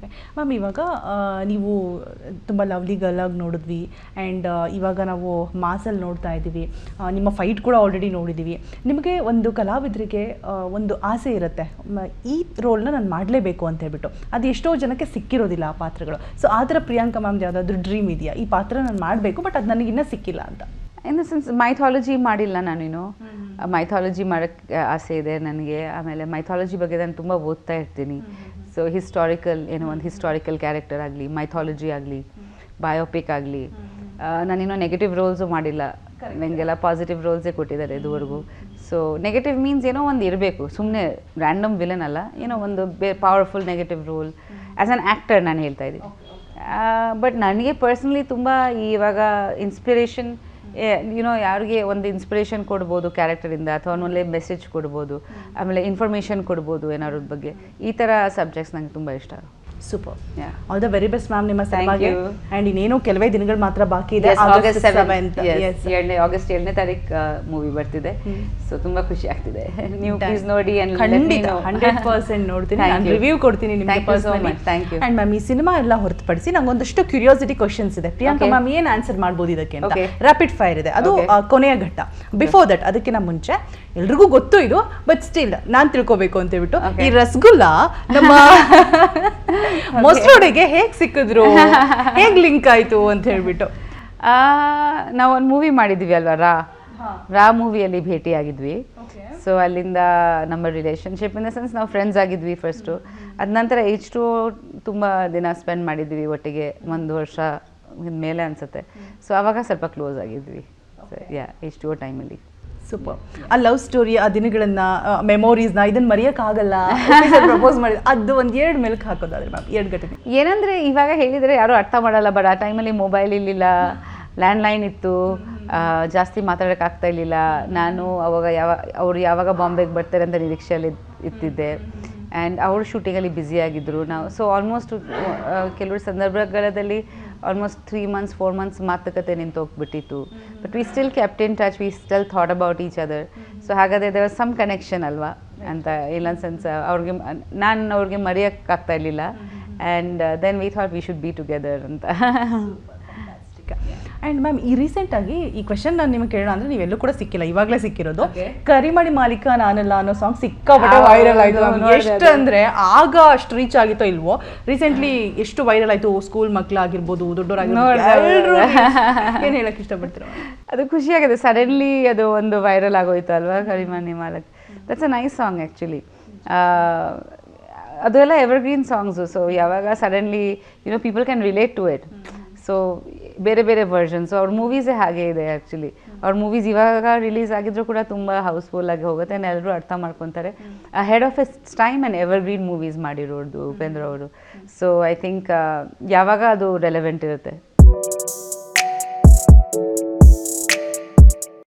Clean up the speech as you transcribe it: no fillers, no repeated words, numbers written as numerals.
Okay ma'am, ಇವಾಗ ನೀವು ತುಂಬ ಲವ್ಲಿ ಗರ್ಲಾಗಿ ನೋಡಿದ್ವಿ ಆ್ಯಂಡ್ ಇವಾಗ ನಾವು ಮಾಸಲ್ಲಿ ನೋಡ್ತಾ ಇದ್ದೀವಿ, ನಿಮ್ಮ ಫೈಟ್ ಕೂಡ ಆಲ್ರೆಡಿ ನೋಡಿದ್ದೀವಿ. ನಿಮಗೆ ಒಂದು ಕಲಾವಿದರಿಗೆ ಒಂದು ಆಸೆ ಇರುತ್ತೆ, ಈ ರೋಲ್ನ ನಾನು ಮಾಡಲೇಬೇಕು ಅಂತ ಹೇಳ್ಬಿಟ್ಟು. ಅದು ಎಷ್ಟೋ ಜನಕ್ಕೆ ಸಿಕ್ಕಿರೋದಿಲ್ಲ ಆ ಪಾತ್ರಗಳು. ಸೊ ಆ ಥರ ಪ್ರಿಯಾಂಕಾ ಮ್ಯಾಮ್ ಯಾವುದಾದ್ರೂ ಡ್ರೀಮ್ ಇದೆಯಾ, ಈ ಪಾತ್ರ ನಾನು ಮಾಡಬೇಕು ಬಟ್ ಅದು ನನಗೆ ಇನ್ನೂ ಸಿಕ್ಕಿಲ್ಲ ಅಂತ? ಇನ್ ದ ಸೆನ್ಸ್ ಮೈಥಾಲಜಿ ಮಾಡಿಲ್ಲ ನಾನೇನು. ಮೈಥಾಲಜಿ ಮಾಡೋಕ್ಕೆ ಆಸೆ ಇದೆ ನನಗೆ. ಆಮೇಲೆ ಮೈಥಾಲಜಿ ಬಗ್ಗೆ ನಾನು ತುಂಬ ಓದ್ತಾ ಇರ್ತೀನಿ. ಸೊ ಹಿಸ್ಟಾರಿಕಲ್ ಏನೋ ಒಂದು ಹಿಸ್ಟಾರಿಕಲ್ ಕ್ಯಾರೆಕ್ಟರ್ ಆಗಲಿ, ಮೈಥಾಲಜಿ ಆಗಲಿ, ಬಯೋಪಿಕ್ ಆಗಲಿ. ನಾನೇನೋ ನೆಗೆಟಿವ್ ರೋಲ್ಸು ಮಾಡಿಲ್ಲ, ನನಗೆಲ್ಲ ಪಾಸಿಟಿವ್ ರೋಲ್ಸೇ ಕೊಟ್ಟಿದ್ದಾರೆ ಇದುವರೆಗೂ. ಸೊ ನೆಗೆಟಿವ್ ಮೀನ್ಸ್ ಏನೋ ಒಂದು ಇರಬೇಕು, ಸುಮ್ಮನೆ ರ್ಯಾಂಡಮ್ ವಿಲನ್ ಅಲ್ಲ, ಏನೋ ಒಂದು powerful negative role as on actor ನಾನು ಹೇಳ್ತಾ ಇದ್ದೀನಿ. ಬಟ್ ನನಗೆ ಪರ್ಸ್ನಲಿ ತುಂಬ ಇವಾಗ ಇನ್ಸ್ಪಿರೇಷನ್ ಯಾರಿಗೆ ಒಂದು ಇನ್ಸ್ಪಿರೇಷನ್ ಕೊಡ್ಬೋದು ಕ್ಯಾರೆಕ್ಟರಿಂದ, ಅಥವಾ ಒಳ್ಳೆ ಮೆಸೇಜ್ ಕೊಡ್ಬೋದು, ಆಮೇಲೆ ಇನ್ಫಾರ್ಮೇಷನ್ ಕೊಡ್ಬೋದು ಏನಾದ್ರ ಬಗ್ಗೆ. ಈ ಥರ ಸಬ್ಜೆಕ್ಟ್ಸ್ ನಂಗೆ ತುಂಬ ಇಷ್ಟ. Super, all the very best ma'am ನಿಮ್ಮ ಸಿನಿಮಾಗೆ. ಆ್ಯಂಡ್ ಇನ್ನೇನು ಕೆಲವೇ ದಿನಗಳು ಮಾತ್ರ ಬಾಕಿ ಇದೆ. ಆಗಸ್ಟ್ 7ನೇ ತಾರೀಕು ಮೂವಿ ಬರ್ತಿದೆ. ಸೊ ತುಂಬ ಖುಷಿ ಆಗ್ತಿದೆ. ನೀವು ಪ್ಲೀಸ್ ನೋಡಿ. ಖಂಡಿತ 100% ನೋಡ್ತೀನಿ, ನಾನು ರಿವ್ಯೂ ಕೊಡ್ತೀನಿ ನಿಮಗೆ personally. Thank you. And ma'am, ಈ ಸಿನಿಮಾ ಎಲ್ಲ ಹೊರತುಪಡಿಸಿ ನಂಗೆ ಒಂದಷ್ಟು ಕ್ಯೂರಿಯಾಸಿಟಿ ಕ್ವಶನ್ಸ್ ಇದೆ. ಪ್ರಿಯಾಂಕಾ ಮ್ಯಾಮ್ ಏನು ಆನ್ಸರ್ ಮಾಡ್ಬೋದು ಇದಕ್ಕೆ ಅಂತ. ರ್ಯಾಪಿಡ್ ಫೈರ್ ಇದೆ, ಅದು ಕೊನೆಯ ಘಟ್ಟ. ಬಿಫೋರ್ ದಟ್, ಅದಕ್ಕಿಂತ ಮುಂಚೆ ಎಲ್ರಿಗೂ ಗೊತ್ತು ಇದು, ಬಟ್ ಸ್ಟಿಲ್ ನಾನು ತಿಳ್ಕೊಬೇಕು ಅಂತ ಹೇಳ್ಬಿಟ್ಟು, ಈ ರಸಗುಲ್ಲ ನಮ್ಮ ಮೊಸರೊಡೆಗೆ ಹೇಗೆ ಸಿಕ್ಕಿದ್ರು, ಹೇಗೆ ಲಿಂಕ್ ಆಯ್ತು ಅಂತ ಹೇಳ್ಬಿಟ್ಟು? ನಾವು ಒಂದು ಮೂವಿ ಮಾಡಿದ್ವಿ ಅಲ್ವಾ, ರಾ ಮೂವಿಯಲ್ಲಿ ಭೇಟಿಯಾಗಿದ್ವಿ. ಸೊ ಅಲ್ಲಿಂದ ನಮ್ಮ ರಿಲೇಷನ್ಶಿಪ್ ಇನ್ ದ ಸೆನ್ಸ್ ನಾವು ಫ್ರೆಂಡ್ಸ್ ಆಗಿದ್ವಿ ಫಸ್ಟು. ಅದ ನಂತರ H2O ತುಂಬ ದಿನ ಸ್ಪೆಂಡ್ ಮಾಡಿದ್ವಿ ಒಟ್ಟಿಗೆ, 1 ವರ್ಷ ಮೇಲೆ ಅನಿಸುತ್ತೆ. ಸೊ ಆವಾಗ ಸ್ವಲ್ಪ ಕ್ಲೋಸ್ ಆಗಿದ್ವಿ. H2O ಟೈಮಲ್ಲಿ. ಸೂಪರ್. ಆ ಲವ್ ಸ್ಟೋರಿ, ಆ ದಿನಗಳನ್ನ, ಮೆಮೊರೀಸ್ನ ಇದನ್ನ ಮರೆಯೋಕ್ಕಾಗಲ್ಲ. ಪ್ರಪೋಸ್ ಮಾಡಿ ಅದು ಒಂದು 2 ಮೆಲ್ಕ್ ಹಾಕೋದಾದ್ರೆ ಮ್ಯಾಮ್, 2 ಘಟನೆ ಏನಂದರೆ ಇವಾಗ ಹೇಳಿದರೆ ಯಾರೂ ಅರ್ಥ ಮಾಡಲ್ಲ. ಬಟ್ ಆ ಟೈಮಲ್ಲಿ ಮೊಬೈಲ್ ಇರಲಿಲ್ಲ, ಲ್ಯಾಂಡ್ಲೈನ್ ಇತ್ತು, ಜಾಸ್ತಿ ಮಾತಾಡೋಕ್ಕಾಗ್ತಾ ಇರಲಿಲ್ಲ. ನಾನು ಅವಾಗ ಅವ್ರು ಯಾವಾಗ ಬಾಂಬೆಗೆ ಬರ್ತಾರೆ ಅಂತ ನಿರೀಕ್ಷೆಯಲ್ಲಿ ಇರ್ತಿದ್ದೆ. ಆ್ಯಂಡ್ ಅವರು ಶೂಟಿಂಗಲ್ಲಿ ಬ್ಯುಸಿಯಾಗಿದ್ದರು. ನಾವು ಸೊ ಆಲ್ಮೋಸ್ಟ್ ಕೆಲವು ಸಂದರ್ಭಗಳಲ್ಲಿ ಆಲ್ಮೋಸ್ಟ್ 3 months 4 months ಮಾತುಕತೆ ನಿಂತೋಗ್ಬಿಟ್ಟಿತ್ತು. But we still kept in touch, we still thought about each other. So ಹಾಗಾದರೆ ದೇರ್ ವಾಸ್ ಸಮ್ ಕನೆಕ್ಷನ್ ಅಲ್ವಾ ಅಂತ. ಇಲ್ಲ ಸೆನ್ಸ್ ಅವ್ರಿಗೆ ಮರೆಯೋಕ್ಕಾಗ್ತಾ ಇರಲಿಲ್ಲ. And then we thought we should be together ಅಂತ. ಆ್ಯಂಡ್ ಮ್ಯಾಮ್, ಈ ರೀಸೆಂಟಾಗಿ ಈ ಕ್ವೆಶನ್ ನಾನು ನಿಮಗೆ ಕೇಳೋಣ ಅಂದರೆ ನೀವೆಲ್ಲೂ ಕೂಡ ಸಿಕ್ಕಿಲ್ಲ, ಇವಾಗಲೇ ಸಿಕ್ಕಿರೋದು. ಕರಿಮಣಿ ಮಾಲೀಕ ನಾನಲ್ಲ ಅನ್ನೋ ಸಾಂಗ್ ಸಿಕ್ಕಾಪಟ್ಟೆ ವೈರಲ್ ಆಯಿತು. ಎಷ್ಟು ಅಂದರೆ ಆಗ ಅಷ್ಟು ರೀಚ್ ಆಗಿತ್ತೋ ಇಲ್ವೋ, ರೀಸೆಂಟ್ಲಿ ಎಷ್ಟು ವೈರಲ್ ಆಯಿತು. ಸ್ಕೂಲ್ ಮಕ್ಕಳಾಗಿರ್ಬೋದು, ದೊಡ್ಡವರಾಗಿರ್ಬೋದು, ಎಲ್ಲರೂ ಏನು ಹೇಳಕ್ಕೆ ಇಷ್ಟಪಡ್ತೀರ? ಅದು ಖುಷಿಯಾಗಿದೆ. ಸಡನ್ಲಿ ಅದು ಒಂದು ವೈರಲ್ ಆಗೋಯ್ತು ಅಲ್ವಾ, Karimani Maalika. That's a nice song actually. ಅದು ಎಲ್ಲ ಎವರ್ಗ್ರೀನ್ ಸಾಂಗ್ಸು. ಸೊ ಯಾವಾಗ suddenly people can relate to it. So ಬೇರೆ ಬೇರೆ ವರ್ಷನ್ಸ್ ಅವ್ರ ಮೂವೀಸೇ ಹಾಗೆ ಇದೆ ಆ್ಯಕ್ಚುಲಿ. ಅವ್ರ ಮೂವೀಸ್ ಇವಾಗ ರಿಲೀಸ್ ಆಗಿದ್ರು ಕೂಡ ತುಂಬ ಹೌಸ್ಫುಲ್ ಆಗಿ ಹೋಗುತ್ತೆ, ಎಲ್ಲರೂ ಅರ್ಥ ಮಾಡ್ಕೊತಾರೆ. Head of it's time and evergreen movies ಮಾಡಿರೋದು ಉಪೇಂದ್ರ ಅವರು. ಸೊ ಐ ಥಿಂಕ್ ಯಾವಾಗ ಅದು ರೆಲೆವೆಂಟ್ ಇರುತ್ತೆ.